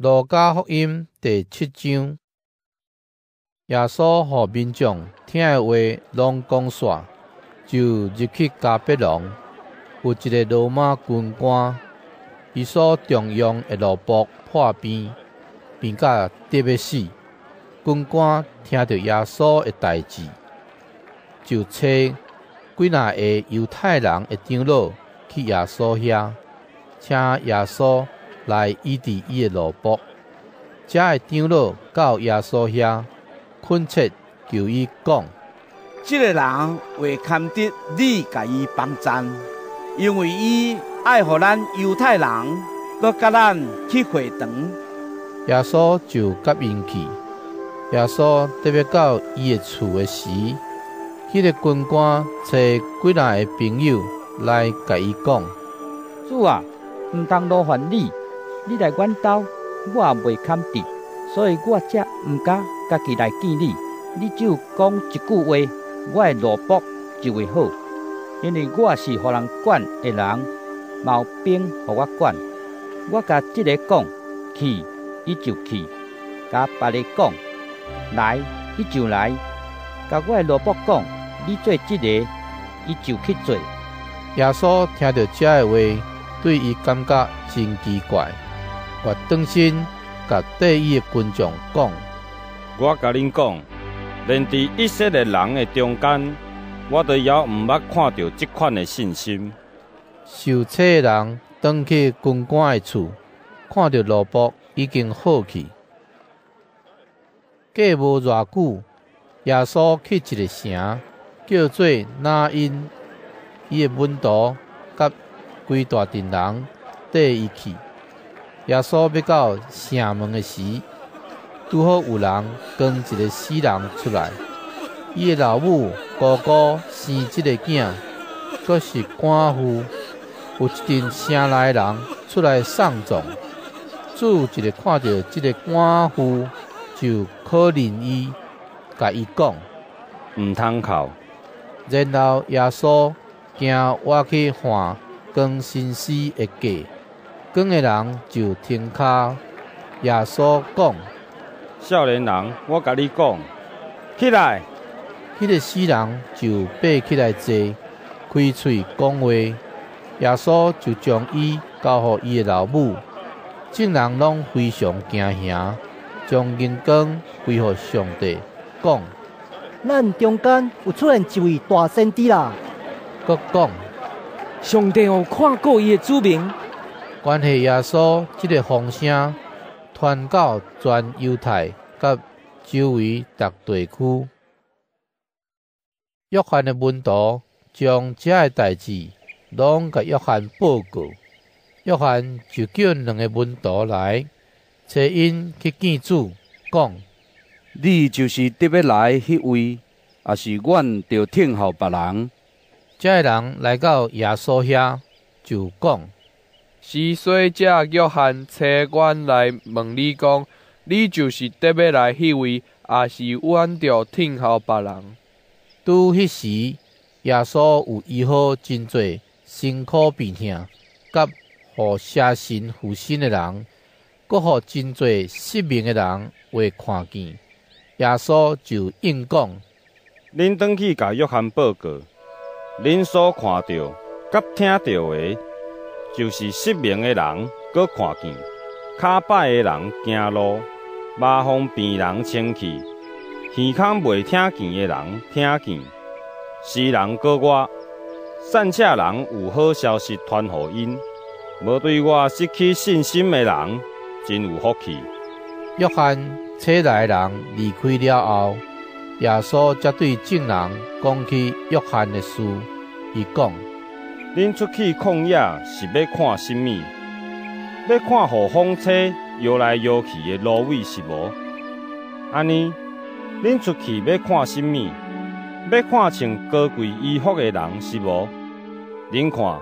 路加福音第7章，耶稣互民众听的话拢讲煞，就入去加百农。有一个罗马军官，伊所重用的罗卜破病，病甲得要死。军官听到耶稣的代志，就找几若个犹太人的长老去耶稣遐，请耶稣来医治伊的罗卜。这个长老到耶稣遐，恳切求伊讲：这个人为堪得你甲伊帮赞，因为伊爱互咱犹太人，搁甲咱去会堂。耶稣就答应去。耶稣特别到伊的厝的时，迄个军官找几若个朋友来甲伊讲：主啊，毋通劳烦你，你来阮兜，我也袂堪得，所以我才毋敢家己来见你。你只有讲一句话，我的罗卜就会好。因为我是互人管的人，毛兵互我管。我甲这个讲去，伊就去；甲别个讲来，伊就来。甲我的罗卜讲你做这个，伊就去做。耶稣听到这个话，对伊感觉真奇怪，我转身甲对伊的群众讲：我甲恁讲，连伫以色列人的中间，我都也毋捌看到这款的信心。受测的人转去军官的厝，看到罗卜已经好去。过无偌久，耶稣去一个城，叫做拿因，伊的门徒甲规大群人缀伊去。耶稣要到城门的时，拄好有人跟一个死人出来，伊的老母姑姑生这个囝，阁是寡妇。有一阵城内人出来送葬，主一个看到这个寡妇，就可怜伊，甲伊讲：毋通哭。然后耶稣惊我去还更新死的价，讲的人就停脚。耶稣讲：少年人，我甲你讲，起来！迄个死人就爬起来坐，开喙讲话。耶稣就将伊交予伊的老母，众人拢非常惊吓，将眼光归予上帝，讲：咱中间有出现一位大先知啦！佮讲：上帝有看过伊的子民。关系耶稣这个风声传到全犹太甲周围各地区。约翰的门徒将这个代志拢甲约翰报告，约翰就叫2个门徒来，找因去见主，讲：你就是得要来迄位，还是阮着听候别人？这个人来到耶稣遐，就讲：是说这约翰找阮来问你讲，你就是得要来迄位，还是阮着听候别人？拄迄时，耶稣有医好真侪辛苦病痛，甲互邪神附身的人，阁互真侪失明的人会看见。耶稣就应讲：恁转去甲约翰报告，恁所看到、甲听到的，就是失明的人阁看见，骹歹的人行路，麻风病人清气，耳孔袂听见的人听见，死人搁活。散车人有好消息传予因，无对我失去信心的人，真有福气。约翰找来的人离开了后，耶稣才对众人讲起约翰的事。伊讲：恁出去旷野是要看甚物？要看互风吹摇来摇去的芦苇是无？安尼，恁出去要看甚物？要看穿高贵衣服的人是无？恁看，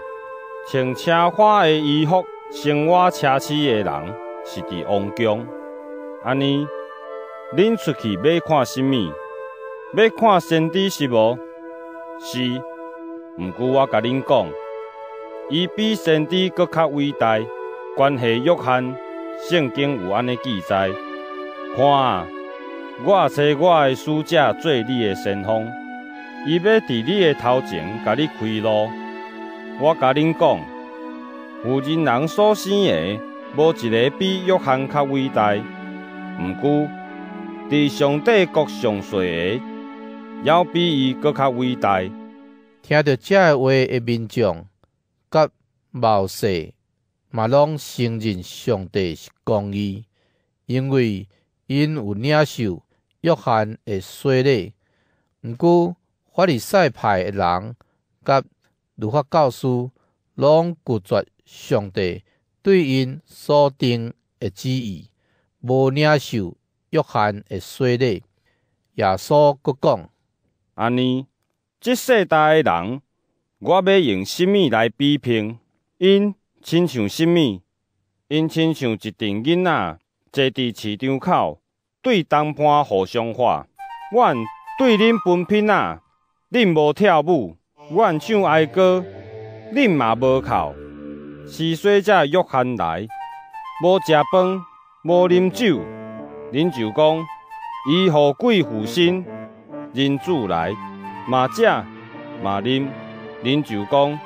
穿车花的衣服、生活奢侈的人是伫王宫。安尼，恁出去要看甚物？要看先知是无？是。毋过我甲恁讲，伊比先知搁较伟大。关系约翰圣经有安尼记载：看啊，我找我的使者做你的先锋，伊要伫你的头前甲你开路。我甲恁讲，有人人所生的，无一个比约翰较伟大。毋过，伫上帝国上岁的，要比伊搁较伟大。听到这话的民众，甲冒世嘛拢承认上帝是公义，因为因有领受约翰的洗礼。毋过法利赛派的人甲律法教师拢拒绝上帝对因所定的旨意，无领受约翰的洗礼。耶稣阁讲：安尼，这世代的人，我要用什么来比拼？因亲像什么？因亲像一群囡仔坐伫市场口，对东盘互相喊：阮对恁分品啊，恁无跳舞；阮唱哀歌，恁嘛无哭。施洗者约翰来，无食饭，无啉酒，恁就讲伊互鬼附身；人子来，嘛食嘛啉，恁就讲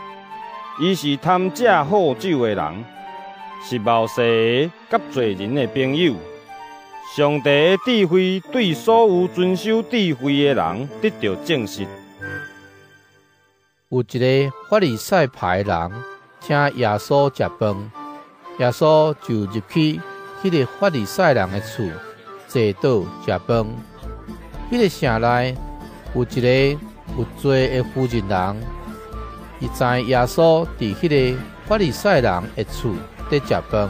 伊是贪食好酒的人，是冒世的甲罪人的朋友。上帝的智慧对所有遵守智慧的人得到证实。有一个法利赛派的人请耶稣食饭，耶稣就入去迄个法利赛人的厝，坐倒食饭。迄个城内有一个有罪的妇人人，伊知耶稣伫迄个法利赛人的厝伫食饭，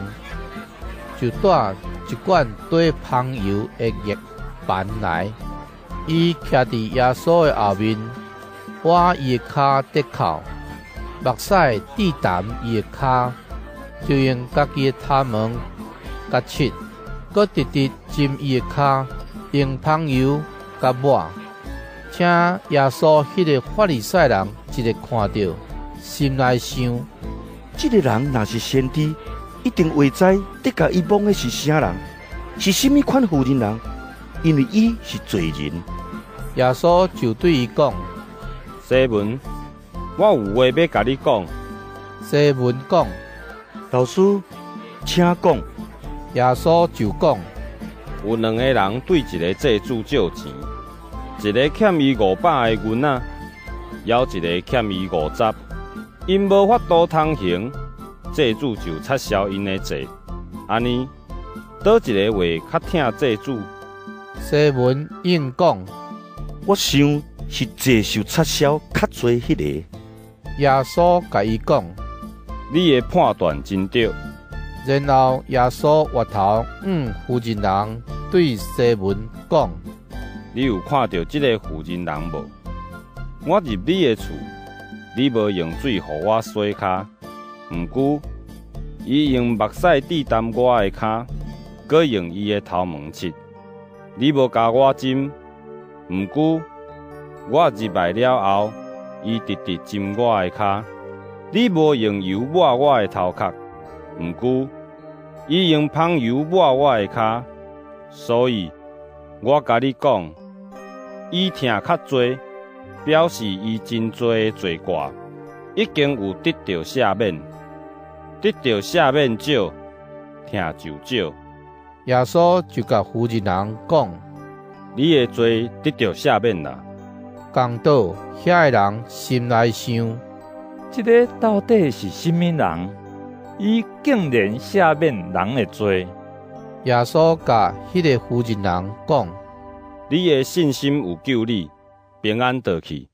就带一罐兑香油的液盘来，伊徛伫耶稣的后面，挖伊的骹得靠，目屎滴淡伊的骹，就用家己的头毛甲切，搁直直浸伊的骹，用香油甲抹。请耶稣迄个法利赛人一个看到，心内想：这个人若是先知，一定会知得甲伊摸的是啥人，是甚么款妇人人，因为伊是罪人。耶稣就对伊讲：西门，我有话要甲你讲。西门讲：老师，请讲。耶稣就讲：有两个人对一个债主借钱，一个欠伊500个银仔，还一个欠伊50。因无法度通行，债主就撤销因的债。安尼，倒一个话较疼债主？西门应讲：我想是债受撤销较多迄个。耶稣甲伊讲：你的判断真对。然后耶稣回头妇人人对西门讲：你有看到这个妇人人无？我入你的厝，你无用水互我洗骹，毋过伊用目屎滴淡我的骹，搁用伊的头毛切。你无甲我浸，毋过我入来了后，伊直直浸我的骹。你无用油抹我的头壳，毋过伊用香油抹我的骹。所以我甲你讲，伊听较多，表示伊真多的罪过已经有得到赦免，得到赦免少，听就少。耶稣就甲妇人人讲：你的罪得到赦免啦。讲到遐个人心内想：这个到底是什么人？伊竟然赦免人的罪。耶稣甲迄个妇人人讲：你的信心有救你，平安倒去。